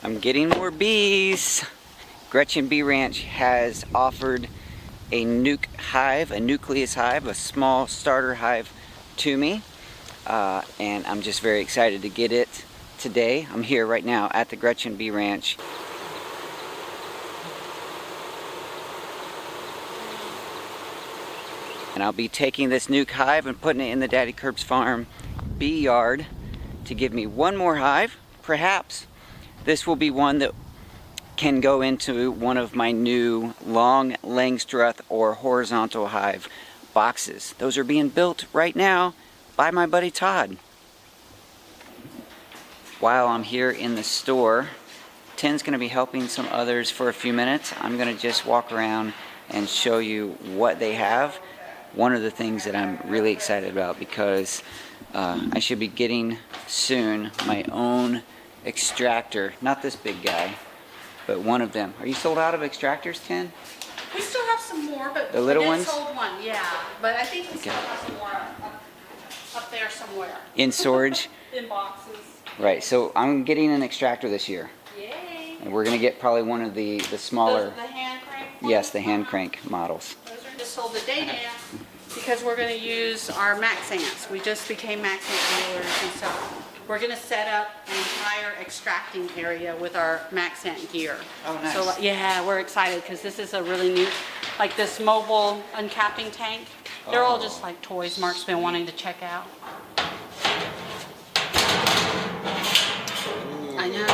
I'm getting more bees. Gretchen Bee Ranch has offered a Nuc Hive, a nucleus hive, a small starter hive to me. And I'm just very excited to get it today. I'm here right now at the Gretchen Bee Ranch. And I'll be taking this Nuc Hive and putting it in the Daddykirbs farm bee yard to give me one more hive. Perhaps this will be one that can go into one of my new long Langstroth or horizontal hive boxes. Those are being built right now by my buddy Todd. While I'm here in the store, Ten's going to be helping some others for a few minutes. I'm going to just walk around and show you what they have. One of the things that I'm really excited about, because I should be getting soon my own extractor, not this big guy, but one of them. Are you sold out of extractors, Ten? We still have some more, but the little ones? Sold one, yeah. But I think we still have some more up there somewhere. In storage? In boxes. Right, so I'm getting an extractor this year. Yay! And we're gonna get probably one of the smaller. The hand crank? Yes, the hand crank models. Those are just sold today now because we're gonna use our max ants. We just became max ant dealers, and so we're going to set up an entire extracting area with our max ant gear. Oh, nice. So yeah, we're excited because this is a really neat, like this mobile uncapping tank. They're all just like toys Mark's been wanting to check out. I know.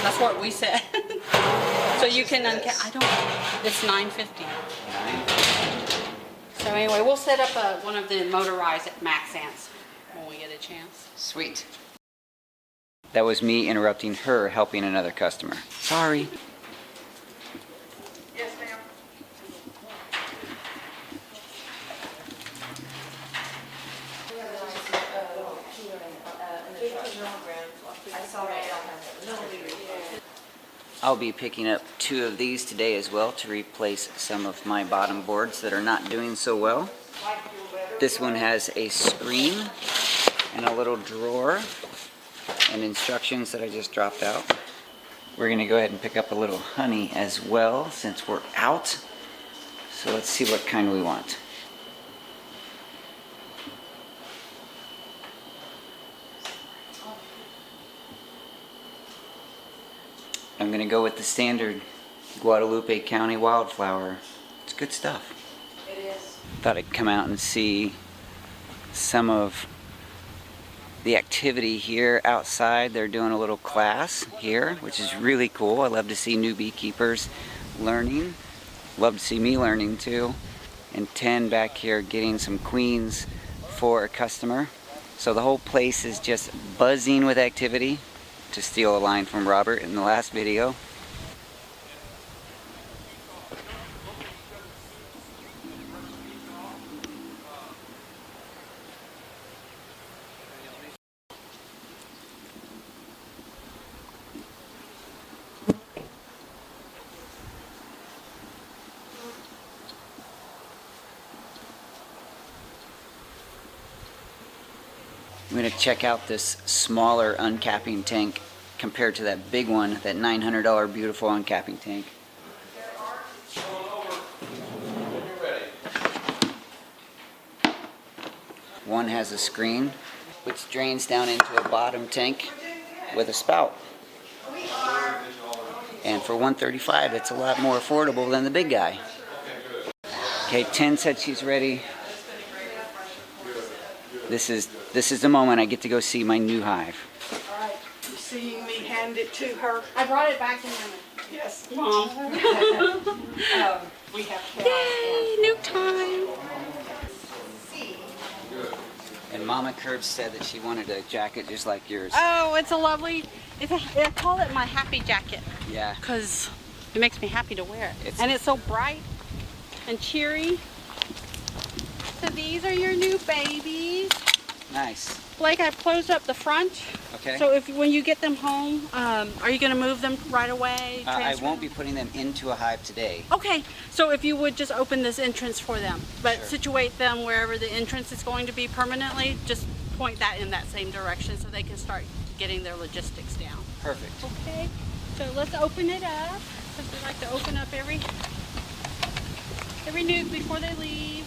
That's what we said. So you can uncap. I don't. It's $9.50. So anyway, we'll set up one of the motorized max ants when we get a chance. Sweet. That was me interrupting her helping another customer. Sorry. Yes, ma'am. I'll be picking up 2 of these today as well to replace some of my bottom boards that are not doing so well. This one has a screen and a little drawer and instructions that I just dropped out. We're gonna go ahead and pick up a little honey as well since we're out. So let's see what kind we want. I'm gonna go with the standard Guadalupe County wildflower. It's good stuff. It is. Thought I'd come out and see some of the activity here outside. They're doing a little class here, which is really cool. I love to see new beekeepers learning. Love to see me learning too. And 10 back here getting some queens for a customer. So the whole place is just buzzing with activity, to steal a line from Robert in the last video. I'm going to check out this smaller uncapping tank compared to that big one, that $900 beautiful uncapping tank. One has a screen which drains down into a bottom tank with a spout. And for $135, it's a lot more affordable than the big guy. Okay, 10 said she's ready. This is the moment I get to go see my new hive. All right, you seeing me hand it to her? I brought it back in a minute. Yes. Mom. We have Yay, new time. And Mama Curb said that she wanted a jacket just like yours. Oh, it's a lovely, I call it my happy jacket. Yeah. Because it makes me happy to wear it. It's and it's so bright and cheery. So these are your new babies. Nice. Blake, I've closed up the front. Okay. So when you get them home, are you going to move them right away? I won't be putting them into a hive today. Okay, so if you would just open this entrance for them, but Sure. situate them wherever the entrance is going to be permanently, just point that in that same direction so they can start getting their logistics down. Perfect. Okay. So let's open it up, because we like to open up every nuc before they leave.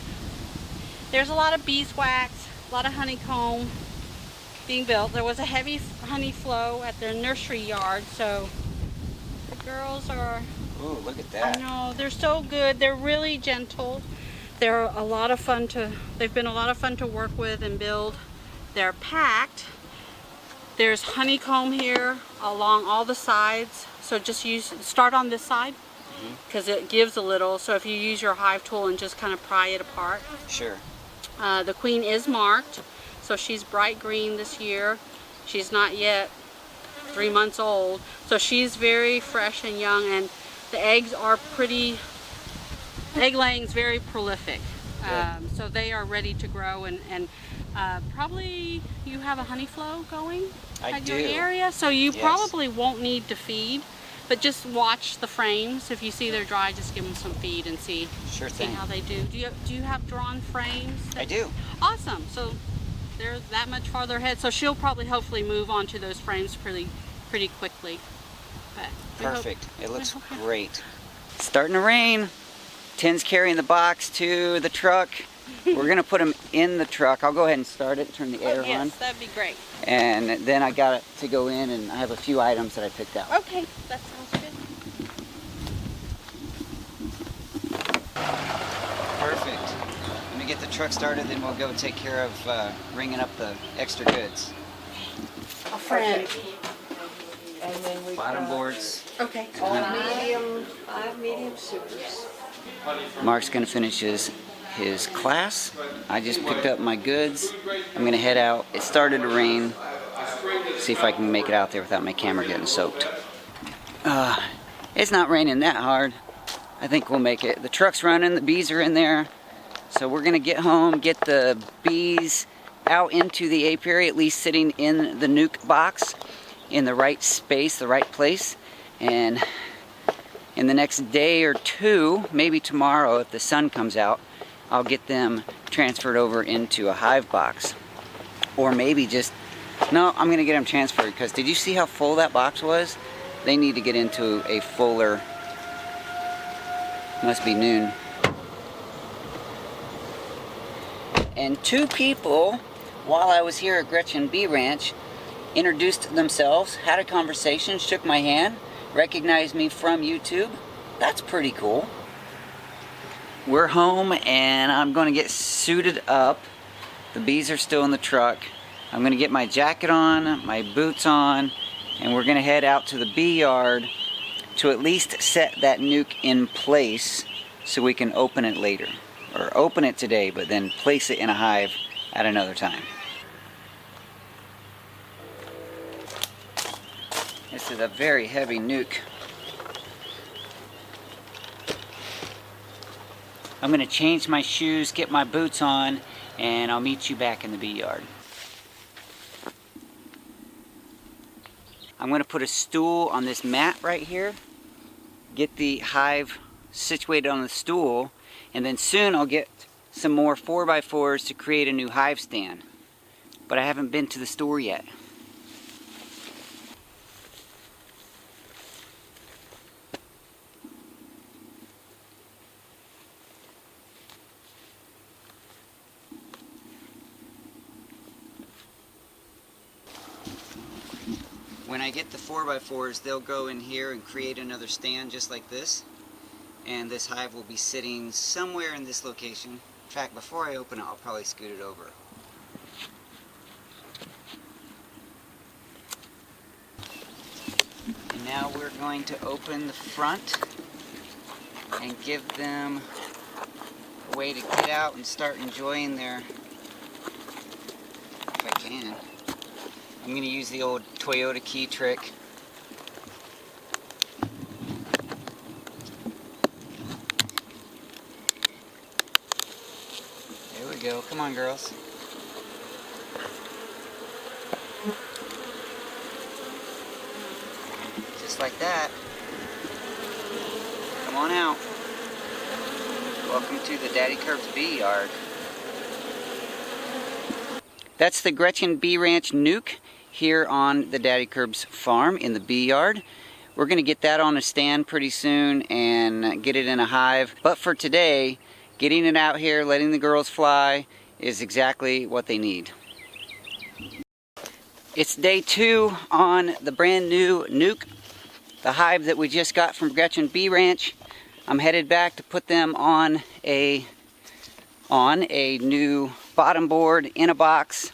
There's a lot of beeswax, a lot of honeycomb being built. There was a heavy honey flow at their nursery yard, so the girls are... Ooh, look at that. I know, they're so good. They're really gentle. They're a lot of fun to, they've been a lot of fun to work with and build. They're packed. There's honeycomb here along all the sides. So just start on this side, because it gives a little. So if you use your hive tool and just kind of pry it apart. Sure. The queen is marked, so she's bright green this year. She's not yet 3 months old, so she's very fresh and young, and the eggs are pretty, egg laying is very prolific. So they are ready to grow, and probably you have a honey flow going at your area, so you probably won't need to feed, but just watch the frames. If you see they're dry, just give them some feed and see how they do. Do you have drawn frames? I do. Awesome. So they're that much farther ahead, so she'll probably hopefully move on to those frames pretty quickly. But perfect. It looks great. Starting to rain. Tim's carrying the box to the truck. We're gonna put them in the truck. I'll go ahead and start it, turn the air on. Yes, that'd be great. And then I got to go in, and I have a few items that I picked out. Okay, that sounds good. Perfect. Let me get the truck started, then we'll go take care of ringing up the extra goods. A friend. And then we Bottom boards. Okay. five medium supers. Mark's gonna finish his class. I just picked up my goods. I'm gonna head out. It started to rain. See if I can make it out there without my camera getting soaked. It's not raining that hard. I think we'll make it. The truck's running, the bees are in there. So we're gonna get home, get the bees out into the apiary, at least sitting in the nuc box in the right space, the right place. And in the next day or two, maybe tomorrow if the sun comes out, I'll get them transferred over into a hive box. Or maybe just, no, I'm gonna get them transferred, because did you see how full that box was? They need to get into a fuller, must be noon. And two people, while I was here at Gretchen Bee Ranch, introduced themselves, had a conversation, shook my hand, recognized me from YouTube. That's pretty cool. We're home, and I'm going to get suited up. The bees are still in the truck. I'm going to get my jacket on, my boots on, and we're going to head out to the bee yard to at least set that nuc in place so we can open it later. Or open it today, but then place it in a hive at another time. This is a very heavy nuc. I'm going to change my shoes, get my boots on, and I'll meet you back in the bee yard. I'm going to put a stool on this mat right here, get the hive situated on the stool, and then soon I'll get some more 4x4s to create a new hive stand. But I haven't been to the store yet. When I get the 4x4s, they'll go in here and create another stand just like this. And this hive will be sitting somewhere in this location. In fact, before I open it, I'll probably scoot it over. And now we're going to open the front and give them a way to get out and start enjoying their, if I can. I'm going to use the old Toyota key trick. There we go. Come on, girls. Just like that. Come on out. Welcome to the Daddykirbs bee yard. That's the Gretchen Bee Ranch nuc here on the Daddykirbs farm in the bee yard. We're going to get that on a stand pretty soon and get it in a hive. But for today, getting it out here, letting the girls fly is exactly what they need. It's day 2 on the brand new Nuc, the hive that we just got from Gretchen Bee Ranch. I'm headed back to put them on a new bottom board in a box.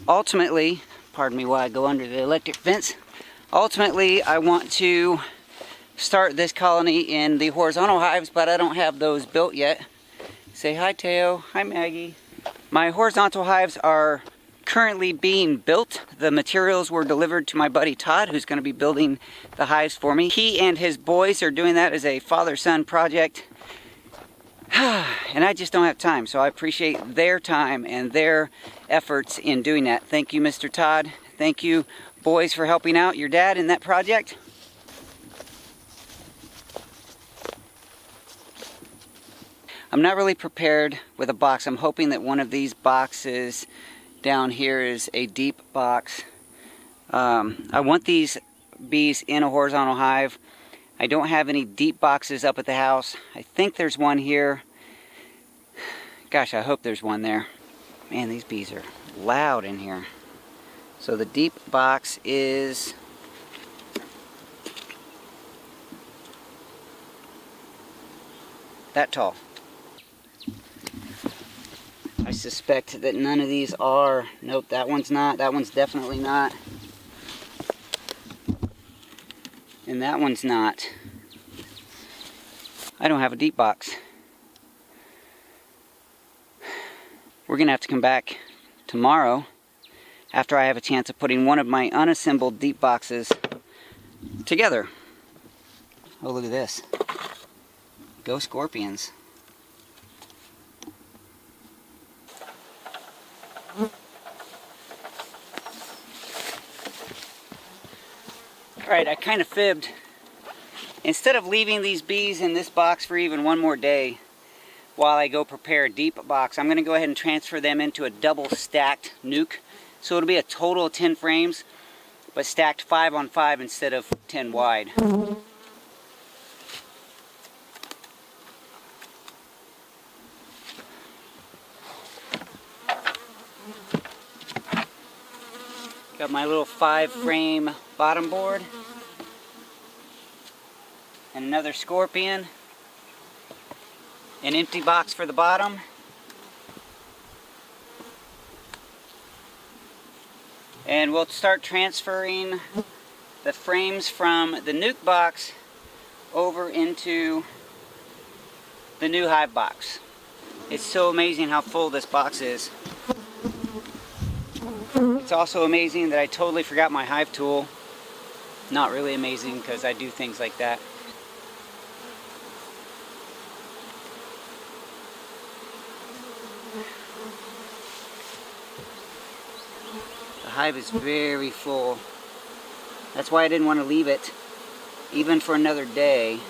Ultimately, pardon me while I go under the electric fence. Ultimately, I want to start this colony in the horizontal hives, but I don't have those built yet. Say hi, Teo. Hi, Maggie. My horizontal hives are currently being built. The materials were delivered to my buddy Todd, who's going to be building the hives for me. He and his boys are doing that as a father-son project. And I just don't have time, so I appreciate their time and their efforts in doing that. Thank you, Mr. Todd. Thank you, boys, for helping out your dad in that project. I'm not really prepared with a box. I'm hoping that one of these boxes down here is a deep box. I want these bees in a horizontal hive. I don't have any deep boxes up at the house. I think there's one here. Gosh, I hope there's one there. Man, these bees are loud in here. So the deep box is that tall. I suspect that none of these are. Nope, that one's not. That one's definitely not. And that one's not. I don't have a deep box. We're gonna have to come back tomorrow after I have a chance of putting one of my unassembled deep boxes together. Oh, look at this. Go scorpions. Alright, I kind of fibbed. Instead of leaving these bees in this box for even one more day while I go prepare a deep box, I'm going to go ahead and transfer them into a double stacked Nuc. So it'll be a total of 10 frames, but stacked 5 on 5 instead of 10 wide. Got my little 5-frame bottom board. And another scorpion. An empty box for the bottom. And we'll start transferring the frames from the Nuc box over into the new hive box. It's so amazing how full this box is. It's also amazing that I totally forgot my hive tool. Not really amazing because I do things like that. The hive is very full. That's why I didn't want to leave it even for another day.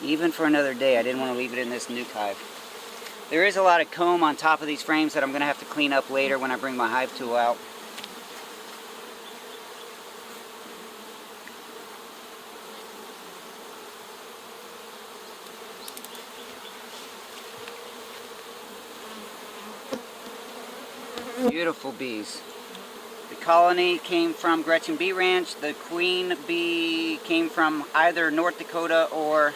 Even for another day, I didn't want to leave it in this Nuc hive. There is a lot of comb on top of these frames that I'm going to have to clean up later when I bring my hive tool out. Beautiful bees. The colony came from Gretchen Bee Ranch. The queen bee came from either North Dakota or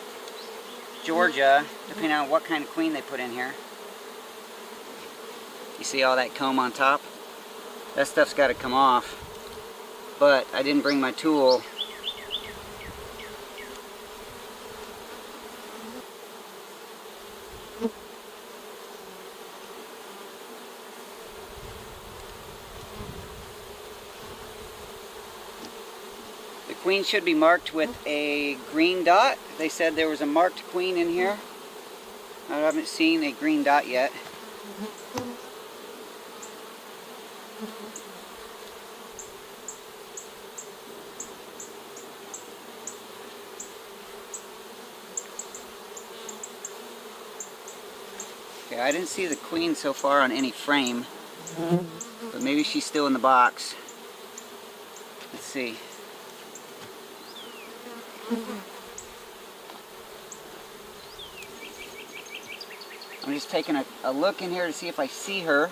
Georgia, depending on what kind of queen they put in here. You see all that comb on top? That stuff's got to come off. But I didn't bring my tool. The queen should be marked with a green dot. They said there was a marked queen in here. I haven't seen a green dot yet. Okay, I didn't see the queen so far on any frame, but maybe she's still in the box. Let's see. I'm just taking a look in here to see if I see her.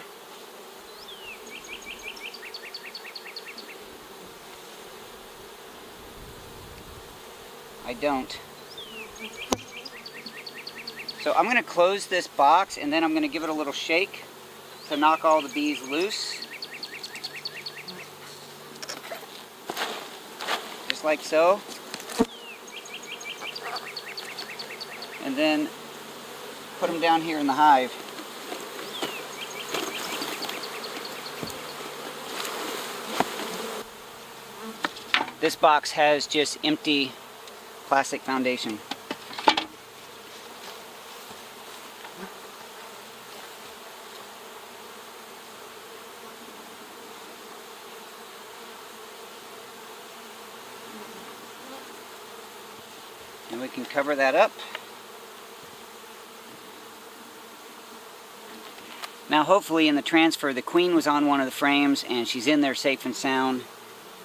I don't. So I'm going to close this box and then I'm going to give it a little shake to knock all the bees loose. Just like so. And then put them down here in the hive. This box has just empty plastic foundation. And we can cover that up. Now hopefully in the transfer the queen was on one of the frames and she's in there safe and sound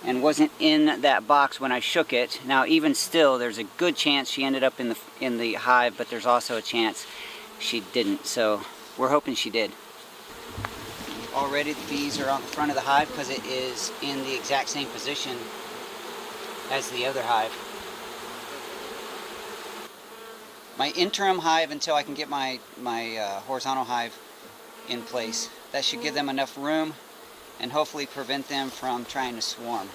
and wasn't in that box when I shook it. Now even still there's a good chance she ended up in the hive, but there's also a chance she didn't. So we're hoping she did. Already the bees are on the front of the hive because it is in the exact same position as the other hive. My interim hive until I can get my horizontal hive in place. That should give them enough room and hopefully prevent them from trying to swarm.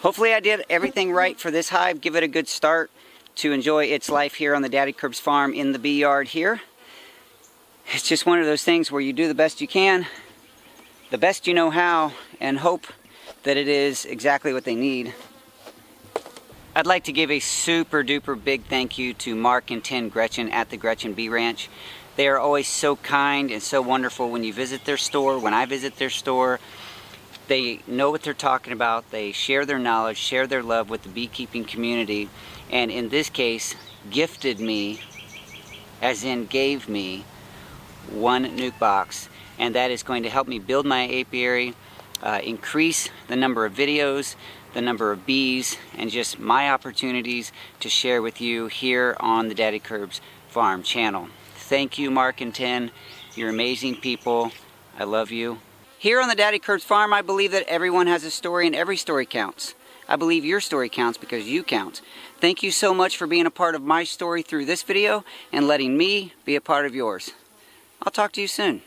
Hopefully I did everything right for this hive. Give it a good start to enjoy its life here on the Daddykirbs farm in the bee yard here. It's just one of those things where you do the best you can, the best you know how, and hope that it is exactly what they need. I'd like to give a super duper big thank you to Mark and Tin Gretchen at the Gretchen Bee Ranch. They are always so kind and so wonderful when you visit their store, when I visit their store. They know what they're talking about. They share their knowledge, share their love with the beekeeping community, and in this case, gifted me, as in gave me, one nuc box, and that is going to help me build my apiary, increase the number of videos, the number of bees, and just my opportunities to share with you here on the Daddykirbs Farm channel. Thank you, Mark and Tin. You're amazing people. I love you. Here on the Daddykirbs Farm, I believe that everyone has a story and every story counts. I believe your story counts because you count. Thank you so much for being a part of my story through this video and letting me be a part of yours. I'll talk to you soon.